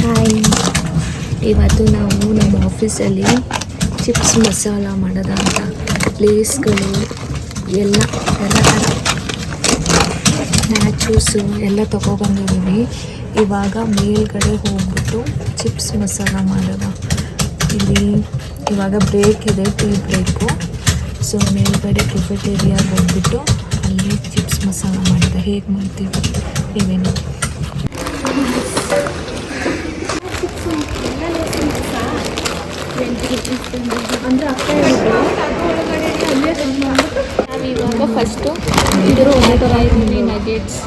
Hi, ಇವತ್ತು ನಾವು ನಮ್ಮ ಆಫೀಸಲ್ಲಿ ಚಿಪ್ಸ್ ಮಸಾಲ ಮಾಡೋದಂತ ಪ್ಲೇಸ್ಗಳು ಎಲ್ಲ ಸ್ನ್ಯಾಚೂಸು ಎಲ್ಲ ತೊಗೊಬಂದಿದ್ದೀವಿ. ಇವಾಗ ಮೇಲ್ಗಡೆ ಹೋಗ್ಬಿಟ್ಟು ಚಿಪ್ಸ್ ಮಸಾಲ ಮಾಡೋದ. ಇಲ್ಲಿ ಇವಾಗ ಬ್ರೇಕ್ ಇದೆ, ಟೀ ಬ್ರೇಕು. ಸೊ ಮೇಲ್ಗಡೆ ಕೆಫೆಟೇರಿಯಾಗೆ ಹೋಗ್ಬಿಟ್ಟು ಅಲ್ಲಿ ಚಿಪ್ಸ್ ಮಸಾಲ ಮಾಡಿದೆ. ಹೇಗೆ ಮಾಡ್ತೀವಿ ಇವೇನು ನಾವಿವಾಗ ಫಸ್ಟು ಇದ್ರ ಒಳಗಡೆ ನಗೆಟ್ಸ್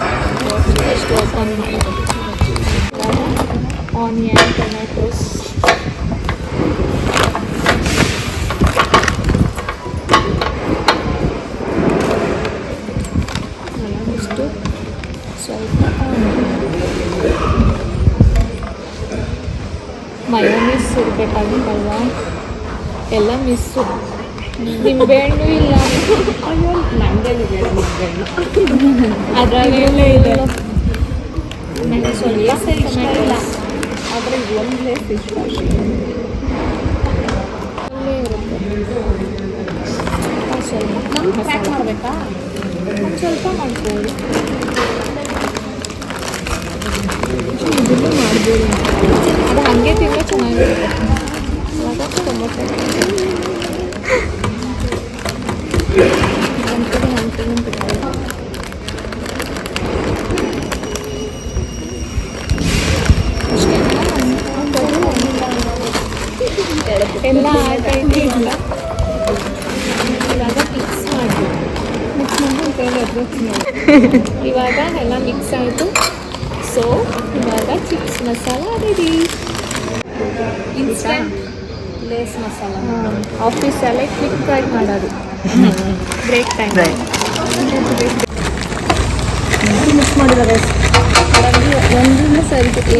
ಫಸ್ಟ್ ಓಪನ್ ಮಾಡೋದು. ಆನಿಯನ್, ಟೊಮೆಟೊಸ್, ಇಷ್ಟು ಸ್ವಲ್ಪ ಮಯೋನೀಸ್ ಇರಬೇಕಾಗಿತ್ತಲ್ವ, ಎಲ್ಲ ಮಿಸ್ಸು. ನಿಂಬೆಹಣ್ಣು ಇಲ್ಲ, ಅದರಲ್ಲೇ ಇದೆ. ಸ್ವಲ್ಪ ಇಲ್ಲ, ಆದರೆ ಒಂದೇ ಫಿಶ್ ವಾಶ್ ಅಲ್ಲೇ ಇರುತ್ತೆ. ಸ್ವಲ್ಪ ಪ್ಯಾಕ್ ಮಾಡಬೇಕಾ? ಸ್ವಲ್ಪ ಮಾಡ್ಬೋದು, ಇದನ್ನು ಮಾಡ್ಬೋದು. ಅದು ಹಾಗೆ ತಿನ್ನೋ ಚೆನ್ನಾಗಿರುತ್ತೆ. ಇವಾಗ ಟೊಮೊಟೊ ಎಲ್ಲ ಆಟೈತಿ ಇಲ್ಲ. ಇವಾಗ ಮಿಕ್ಸ್ ಮಾಡಿ ಇವಾಗ ಎಲ್ಲ ಮಿಕ್ಸ್ ಆಯಿತು. ಸೊ ಇವಾಗ chips masala ready. Instant Lay's masala ಆಫೀಸಲ್ಲೇ ಕ್ವಿಕ್ಕಾಗಿ ಮಾಡೋದು. ಬ್ರೇಕ್ ಟೈಮ್ ಮಿಕ್ಸ್ ಮಾಡಿದ್ದಾರೆ. ಒಂದೂ ಸರಿ ಬಿಡು,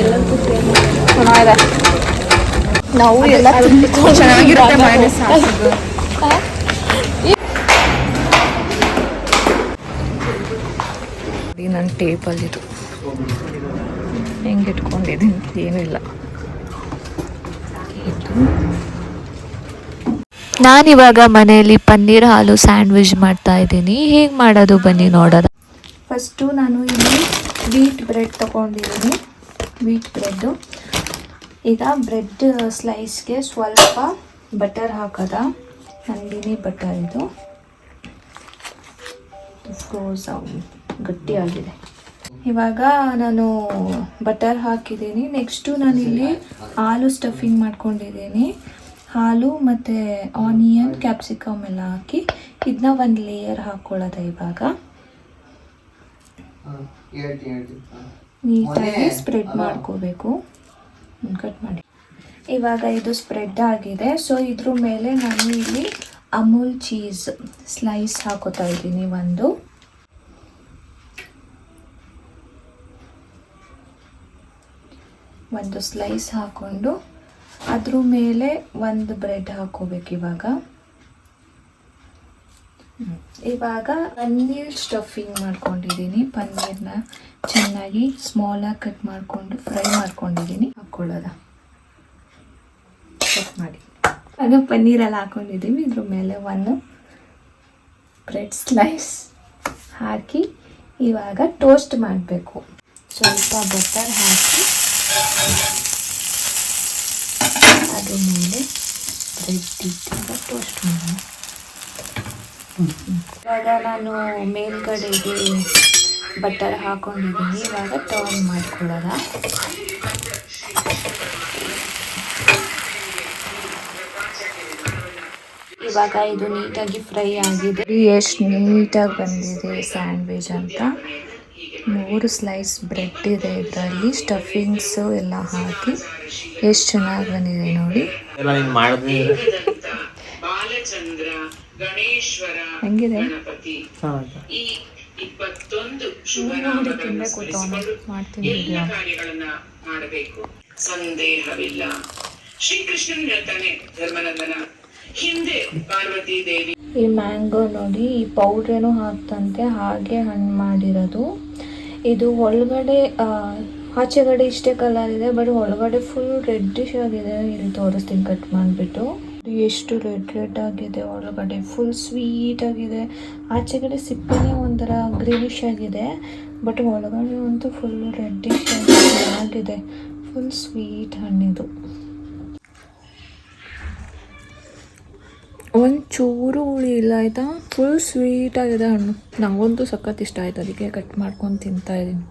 ಎಲ್ಲರಿಗೂ ಚೆನ್ನಾಗಿದೆ. ನಾವು ಎಲ್ಲ ಚೆನ್ನಾಗಿರುತ್ತೆ. ನನ್ನ ಟೇಬಲ್ಲಿದು ಹೆಂಗೆ ಇಟ್ಕೊಂಡಿದ್ದೀನಿ ಏನೂ ಇಲ್ಲ. ನಾನಿವಾಗ ಮನೆಯಲ್ಲಿ ಪನ್ನೀರ್ ಹಾಲು ಸ್ಯಾಂಡ್ವಿಚ್ ಮಾಡ್ತಾ ಇದ್ದೀನಿ. ಹೇಗೆ ಮಾಡೋದು ಬನ್ನಿ ನೋಡೋಣ. ಫಸ್ಟು ನಾನು ಇಲ್ಲಿ ವೀಟ್ ಬ್ರೆಡ್ ತೊಗೊಂಡಿದ್ದೀನಿ. ವೀಟ್ ಬ್ರೆಡ್ಡು ಈಗ ಬ್ರೆಡ್ ಸ್ಲೈಸ್ಗೆ ಸ್ವಲ್ಪ ಬಟರ್ ಹಾಕೋದ. ನಂದಿನಿ ಬಟರ್ ಇದು ಫ್ರೋಸ್ ಗಟ್ಟಿಯಾಗಿದೆ. ಇವಾಗ ನಾನು ಬಟರ್ ಹಾಕಿದ್ದೀನಿ. ನೆಕ್ಸ್ಟು ನಾನಿಲ್ಲಿ ಹಾಲು ಸ್ಟಫಿಂಗ್ ಮಾಡ್ಕೊಂಡಿದ್ದೀನಿ. ಹಾಲು ಮತ್ತು ಆನಿಯನ್, ಕ್ಯಾಪ್ಸಿಕಮ್ ಎಲ್ಲ ಹಾಕಿ ಇದನ್ನ ಒಂದು ಲೇಯರ್ ಹಾಕ್ಕೊಳ್ಳೋದು. ಇವಾಗ ನೀಟಾಗಿ ಸ್ಪ್ರೆಡ್ ಮಾಡ್ಕೋಬೇಕು. ಕಟ್ ಮಾಡಿ. ಇವಾಗ ಇದು ಸ್ಪ್ರೆಡ್ ಆಗಿದೆ. ಸೊ ಇದ್ರ ಮೇಲೆ ನಾನು ಇಲ್ಲಿ ಅಮೂಲ್ ಚೀಸ್ ಸ್ಲೈಸ್ ಹಾಕೋತಾ ಇದ್ದೀನಿ. ಒಂದು ಸ್ಲೈಸ್ ಹಾಕ್ಕೊಂಡು ಅದ್ರ ಮೇಲೆ ಒಂದು ಬ್ರೆಡ್ ಹಾಕೋಬೇಕು. ಇವಾಗ ಪನ್ನೀರ್ ಸ್ಟಫಿಂಗ್ ಮಾಡ್ಕೊಂಡಿದ್ದೀನಿ. ಪನ್ನೀರ್ನ ಚೆನ್ನಾಗಿ ಸ್ಮಾಲಾಗಿ ಕಟ್ ಮಾಡಿಕೊಂಡು ಫ್ರೈ ಮಾಡ್ಕೊಂಡಿದ್ದೀನಿ. ಹಾಕ್ಕೊಳ್ಳೋದ ಕಟ್ ಮಾಡಿ. ಅದು ಪನ್ನೀರೆಲ್ಲ ಹಾಕ್ಕೊಂಡಿದ್ದೀವಿ. ಇದ್ರ ಮೇಲೆ ಒಂದು ಬ್ರೆಡ್ ಸ್ಲೈಸ್ ಹಾಕಿ ಇವಾಗ ಟೋಸ್ಟ್ ಮಾಡಬೇಕು. ಸ್ವಲ್ಪ ಬಟರ್ ಹಾಕಿ ಅದ್ರ ಮೇಲೆ ಬ್ರೆಡ್ ಇಟ್ಟಿಂದ ಟೋಸ್ಟ್ ಮಾಡೋಣ. ಇವಾಗ ನಾನು ಮೇಲ್ಗಡೆಗೆ ಬಟರ್ ಹಾಕೊಂಡಿದ್ದೀನಿ. ಇವಾಗ ಟರ್ನ್ ಮಾಡ್ಕೊಳ್ಳೋದ. ಇವಾಗ ಇದು ನೀಟಾಗಿ ಫ್ರೈ ಆಗಿದೆ. ಎಷ್ಟು ನೀಟಾಗಿ ಬಂದಿದೆ ಸ್ಯಾಂಡ್ವಿಚ್ ಅಂತ. 3 ಸ್ಲೈಸ್ ಬ್ರೆಡ್ ಇದೆ ಇದರಲ್ಲಿ. ಸ್ಟಫಿಂಗ್ಸು ಎಲ್ಲ ಹಾಕಿ ಎಷ್ಟು ಚೆನ್ನಾಗಿ ಬಂದಿದೆ ನೋಡಿ. ಹೆಂಗಿದೆ? ಮಾಡ್ತೀನಿ. ಸಂದೇಹವಿಲ್ಲ. ಶ್ರೀಕೃಷ್ಣನ್ ಹೇಳ್ತಾನೆ ಧರ್ಮನಂದನ, ಹಿಂದೆ ಪಾರ್ವತಿ ದೇವಿ. ಈ ಮ್ಯಾಂಗೋ ನೋಡಿ, ಈ ಪೌಡ್ರೇನು ಹಾಕ್ತಂತೆ, ಹಾಗೆ ಹಣ್ಣು ಮಾಡಿರೋದು. ಇದು ಒಳಗಡೆ ಆಚೆಗಡೆ ಇಷ್ಟೇ ಕಲರ್ ಇದೆ, ಬಟ್ ಒಳಗಡೆ ಫುಲ್ ರೆಡ್ಡಿಶ್ ಆಗಿದೆ. ಇಲ್ಲಿ ತೋರಿಸ್ತೀನಿ ಕಟ್ ಮಾಡಿಬಿಟ್ಟು. ಎಷ್ಟು ರೆಡ್ ಆಗಿದೆ, ಒಳಗಡೆ ಫುಲ್ ಸ್ವೀಟ್ ಆಗಿದೆ. ಆಚೆಗಡೆ ಸಿಪ್ಪೆನೇ ಒಂಥರ ಗ್ರೀನಿಶ್ ಆಗಿದೆ, ಬಟ್ ಒಳಗಡೆ ಅಂತೂ ಫುಲ್ ರೆಡ್ಡಿಶ್ ಆಗಿದೆ. ಫುಲ್ ಸ್ವೀಟ್ ಹಣ್ಣಿದು. ಒಂಚೂರು ಹುಳಿ ಇಲ್ಲ ಆಯಿತಾ, ಫುಲ್ ಸ್ವೀಟ್ ಆಗಿದೆ ಹಣ್ಣು. ನನಗಂತೂ ಸಖತ್ ಇಷ್ಟ ಆಯ್ತು, ಅದಕ್ಕೆ ಕಟ್ ಮಾಡ್ಕೊಂಡು ತಿಂತಾ ಇದ್ದೀನಿ.